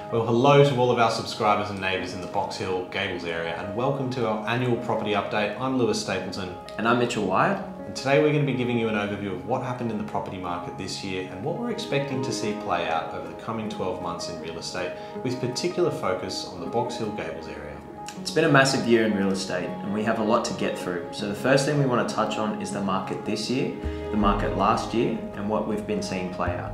Well, hello to all of our subscribers and neighbours in the Box Hill Gables area, and welcome to our annual property update. I'm Lewis Stapleton. And I'm Mitchell Wyatt. And today we're going to be giving you an overview of what happened in the property market this year and what we're expecting to see play out over the coming 12 months in real estate, with particular focus on the Box Hill Gables area. It's been a massive year in real estate and we have a lot to get through. So the first thing we want to touch on is the market this year, the market last year, and what we've been seeing play out.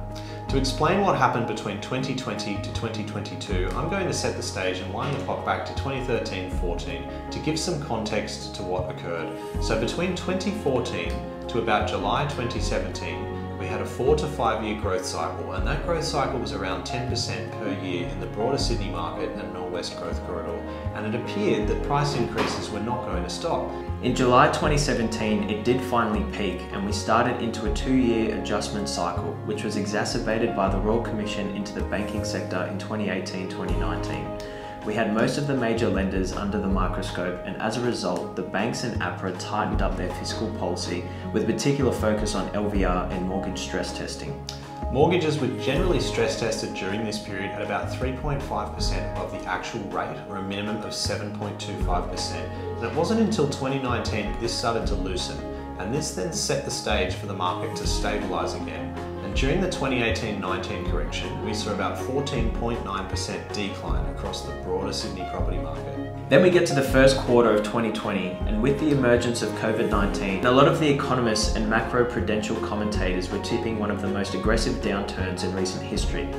To explain what happened between 2020 to 2022, I'm going to set the stage and wind the clock back to 2013-14 to give some context to what occurred. So between 2014 to about July 2017, we had a 4 to 5 year growth cycle, and that growth cycle was around 10% per year in the broader Sydney market and Northwest Growth Corridor, and it appeared that price increases were not going to stop. In July 2017, it did finally peak and we started into a 2-year adjustment cycle, which was exacerbated by the Royal Commission into the banking sector in 2018-2019. We had most of the major lenders under the microscope, and as a result, the banks and APRA tightened up their fiscal policy with particular focus on LVR and mortgage stress testing. Mortgages were generally stress tested during this period at about 3.5% above the actual rate, or a minimum of 7.25%. And it wasn't until 2019 that this started to loosen, and this then set the stage for the market to stabilise again. And during the 2018-19 correction, we saw about 14.9% decline across the broader Sydney property market. Then we get to the first quarter of 2020, and with the emergence of COVID-19, a lot of the economists and macro-prudential commentators were tipping one of the most aggressive downturns in recent history.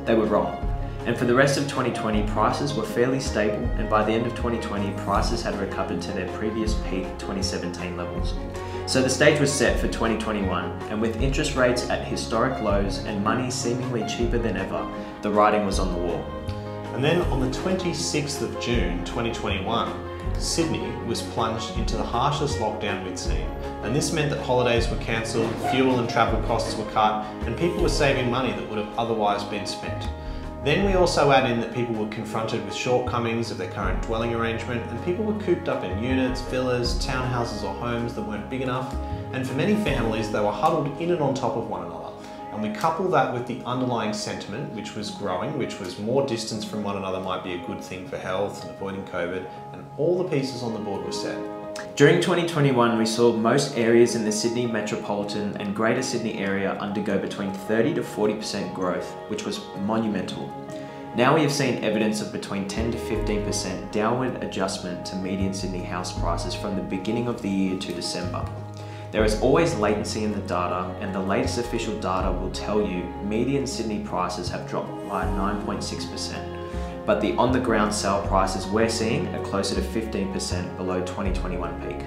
They were wrong. And for the rest of 2020, prices were fairly stable, and by the end of 2020, prices had recovered to their previous peak 2017 levels. So the stage was set for 2021, and with interest rates at historic lows and money seemingly cheaper than ever, the writing was on the wall. And then on the 26th of June 2021, Sydney was plunged into the harshest lockdown we'd seen. And this meant that holidays were cancelled, fuel and travel costs were cut, and people were saving money that would have otherwise been spent. Then we also add in that people were confronted with shortcomings of their current dwelling arrangement, and people were cooped up in units, villas, townhouses or homes that weren't big enough, and for many families they were huddled in and on top of one another. And we couple that with the underlying sentiment, which was growing, which was more distance from one another might be a good thing for health and avoiding COVID, and all the pieces on the board were set. During 2021, we saw most areas in the Sydney metropolitan and Greater Sydney area undergo between 30 to 40% growth, which was monumental. Now we have seen evidence of between 10 to 15% downward adjustment to median Sydney house prices from the beginning of the year to December. There is always latency in the data, and the latest official data will tell you median Sydney prices have dropped by 9.6%. But the on-the-ground sale prices we're seeing are closer to 15% below 2021 peak.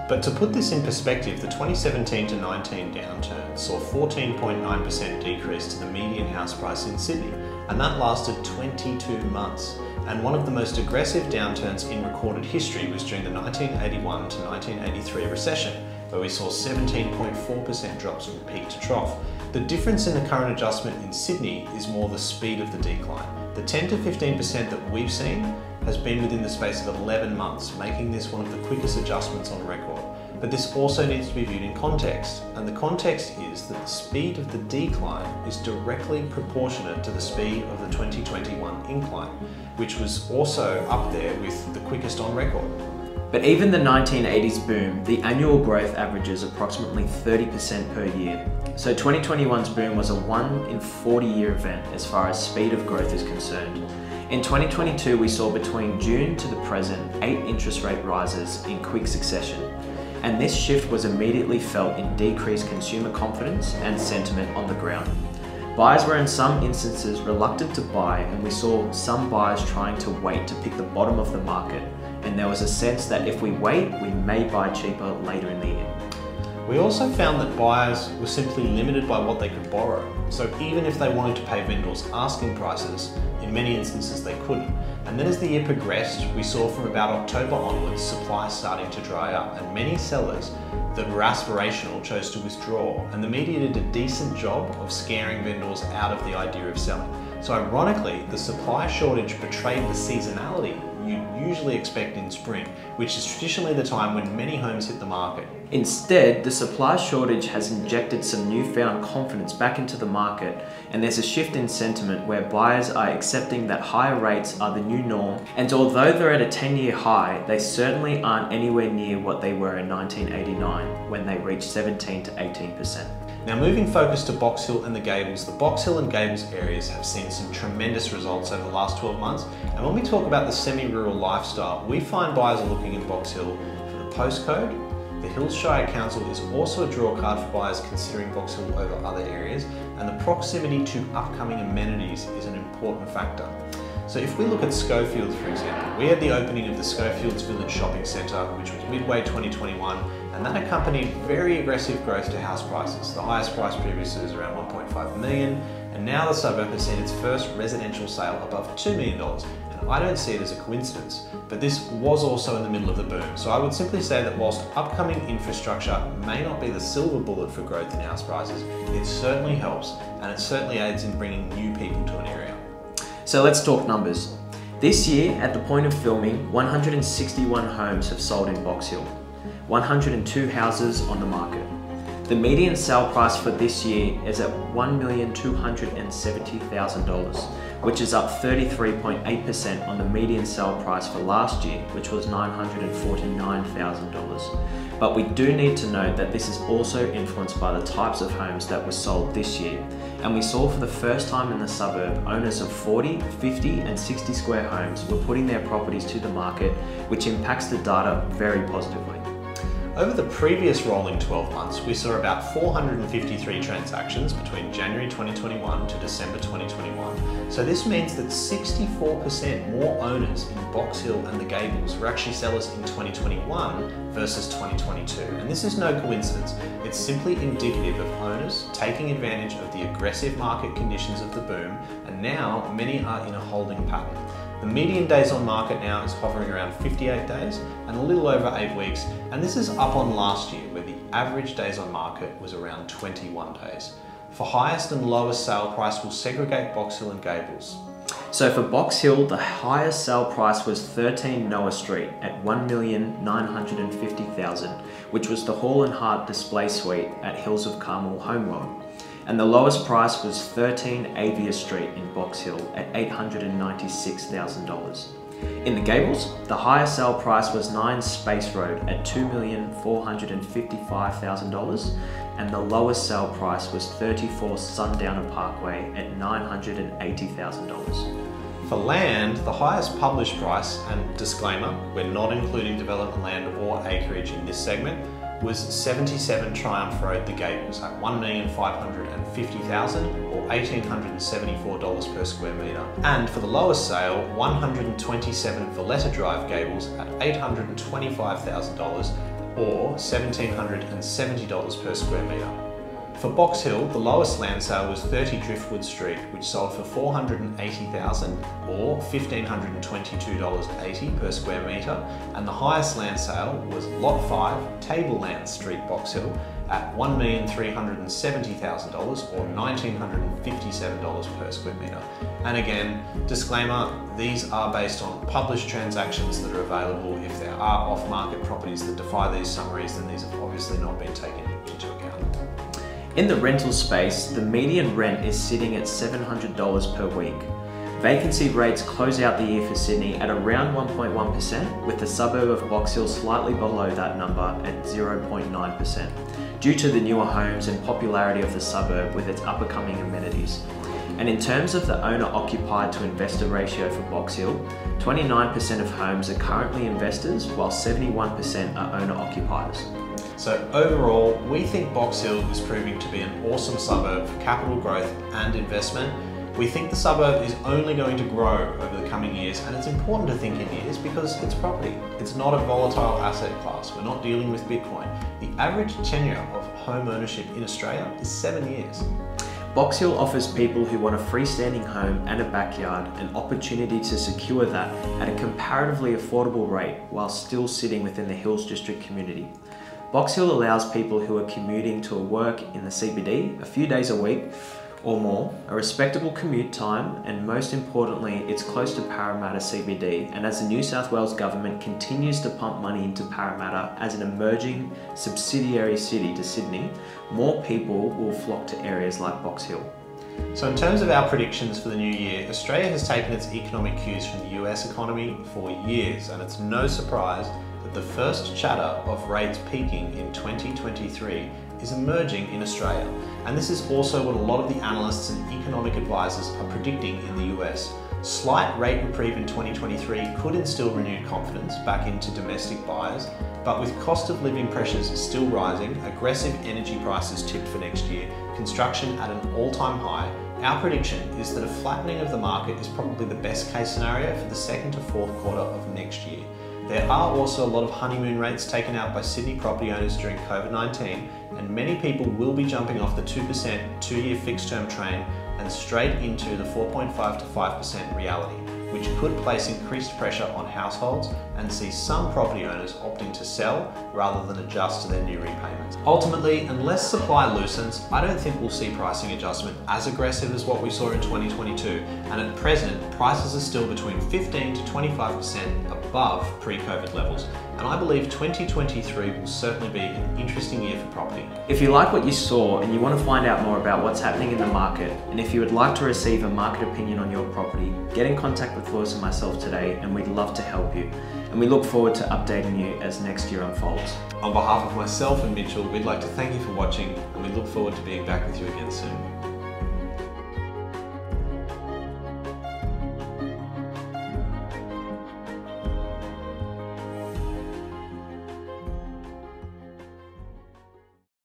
But to put this in perspective, the 2017 to 19 downturn saw 14.9% decrease to the median house price in Sydney, and that lasted 22 months. And one of the most aggressive downturns in recorded history was during the 1981 to 1983 recession, where we saw 17.4% drops from peak to trough. The difference in the current adjustment in Sydney is more the speed of the decline. The 10 to 15% that we've seen has been within the space of 11 months, making this one of the quickest adjustments on record. But this also needs to be viewed in context, and the context is that the speed of the decline is directly proportionate to the speed of the 2021 incline, which was also up there with the quickest on record. But even the 1980s boom, the annual growth averages approximately 30% per year. So 2021's boom was a 1 in 40 year event as far as speed of growth is concerned. In 2022, we saw between June to the present 8 interest rate rises in quick succession. And this shift was immediately felt in decreased consumer confidence and sentiment on the ground. Buyers were in some instances reluctant to buy, and we saw some buyers trying to wait to pick the bottom of the market. And there was a sense that if we wait, we may buy cheaper later in the year. We also found that buyers were simply limited by what they could borrow. So even if they wanted to pay vendors asking prices, in many instances they couldn't. And then as the year progressed, we saw from about October onwards supply starting to dry up, and many sellers that were aspirational chose to withdraw, and the media did a decent job of scaring vendors out of the idea of selling. So ironically, the supply shortage betrayed the seasonality you'd usually expect in spring, which is traditionally the time when many homes hit the market. Instead, the supply shortage has injected some newfound confidence back into the market, and there's a shift in sentiment where buyers are accepting that higher rates are the new norm, and although they're at a 10-year high, they certainly aren't anywhere near what they were in 1989 when they reached 17 to 18%. Now moving focus to Box Hill and the Gables, the Box Hill and Gables areas have seen some tremendous results over the last 12 months, and when we talk about the semi-rural lifestyle, we find buyers are looking in Box Hill for the postcode. The Hills Shire Council is also a draw card for buyers considering Box Hill over other areas, and the proximity to upcoming amenities is an important factor. So if we look at Schofields, for example, we had the opening of the Schofields Village Shopping Centre, which was midway 2021, and that accompanied very aggressive growth to house prices. The highest price previously was around 1.5 million, and now the suburb has seen its first residential sale above $2 million. And I don't see it as a coincidence, but this was also in the middle of the boom. So I would simply say that whilst upcoming infrastructure may not be the silver bullet for growth in house prices, it certainly helps, and it certainly aids in bringing new people to an area. So let's talk numbers. This year, at the point of filming, 161 homes have sold in Box Hill, 102 houses on the market. The median sale price for this year is at $1,270,000, which is up 33.8% on the median sale price for last year, which was $949,000. But we do need to note that this is also influenced by the types of homes that were sold this year. And we saw for the first time in the suburb, owners of 40, 50 and 60 square homes were putting their properties to the market, which impacts the data very positively. Over the previous rolling 12 months, we saw about 453 transactions between January 2021 to December 2021. So this means that 64% more owners in Box Hill and the Gables were actually sellers in 2021 versus 2022. And this is no coincidence. It's simply indicative of owners taking advantage of the aggressive market conditions of the boom, and now many are in a holding pattern. The median days on market now is hovering around 58 days and a little over 8 weeks, and this is up on last year where the average days on market was around 21 days. For highest and lowest sale price, we'll segregate Box Hill and Gables. So for Box Hill, the highest sale price was 13 Noah Street at $1,950,000, which was the Hall and Heart display suite at Hills of Carmel Homeworld. And the lowest price was 13 Avia Street in Box Hill at $896,000. In the Gables, the highest sale price was 9 Space Road at $2,455,000, and the lowest sale price was 34 Sundowner Parkway at $980,000. For land, the highest published price, and disclaimer, we're not including development land or acreage in this segment, was 77 Triumph Road, the Gables at $1,550,000 or $1,874 per square metre. And for the lowest sale, 127 Valletta Drive, Gables at $825,000 or $1,770 per square metre. For Box Hill, the lowest land sale was 30 Driftwood Street, which sold for $480,000 or $1,522.80 per square metre, and the highest land sale was Lot 5, Tableland Street, Box Hill, at $1,370,000 or $1,957 per square metre. And again, disclaimer, these are based on published transactions that are available. If there are off-market properties that defy these summaries, then these have obviously not been taken into account. In the rental space, the median rent is sitting at $700 per week. Vacancy rates close out the year for Sydney at around 1.1%, with the suburb of Box Hill slightly below that number at 0.9%, due to the newer homes and popularity of the suburb with its up-and-coming amenities. And in terms of the owner-occupied to investor ratio for Box Hill, 29% of homes are currently investors, while 71% are owner-occupiers. So overall, we think Box Hill is proving to be an awesome suburb for capital growth and investment. We think the suburb is only going to grow over the coming years, and it's important to think in years because it's property. It's not a volatile asset class. We're not dealing with Bitcoin. The average tenure of home ownership in Australia is 7 years. Box Hill offers people who want a freestanding home and a backyard an opportunity to secure that at a comparatively affordable rate while still sitting within the Hills District community. Box Hill allows people who are commuting to work in the CBD a few days a week or more, a respectable commute time, and most importantly, it's close to Parramatta CBD. And as the New South Wales government continues to pump money into Parramatta as an emerging subsidiary city to Sydney, more people will flock to areas like Box Hill. So in terms of our predictions for the new year, Australia has taken its economic cues from the US economy for years, and it's no surprise that the first chatter of rates peaking in 2023 is emerging in Australia. And this is also what a lot of the analysts and economic advisors are predicting in the US. Slight rate reprieve in 2023 could instill renewed confidence back into domestic buyers, but with cost of living pressures still rising, aggressive energy prices tipped for next year, construction at an all-time high, our prediction is that a flattening of the market is probably the best case scenario for the second to fourth quarter of next year. There are also a lot of honeymoon rates taken out by Sydney property owners during COVID-19, and many people will be jumping off the 2% two-year fixed term train and straight into the 4.5 to 5% reality, which could place increased pressure on households and see some property owners opting to sell rather than adjust to their new repayments. Ultimately, unless supply loosens, I don't think we'll see pricing adjustment as aggressive as what we saw in 2022, and at present, prices are still between 15 to 25% above pre-COVID levels, and I believe 2023 will certainly be an interesting year for property. If you like what you saw and you want to find out more about what's happening in the market, and if you would like to receive a market opinion on your property, get in contact with Lewis and myself today, and we'd love to help you. And we look forward to updating you as next year unfolds. On behalf of myself and Mitchell, we'd like to thank you for watching, and we look forward to being back with you again soon.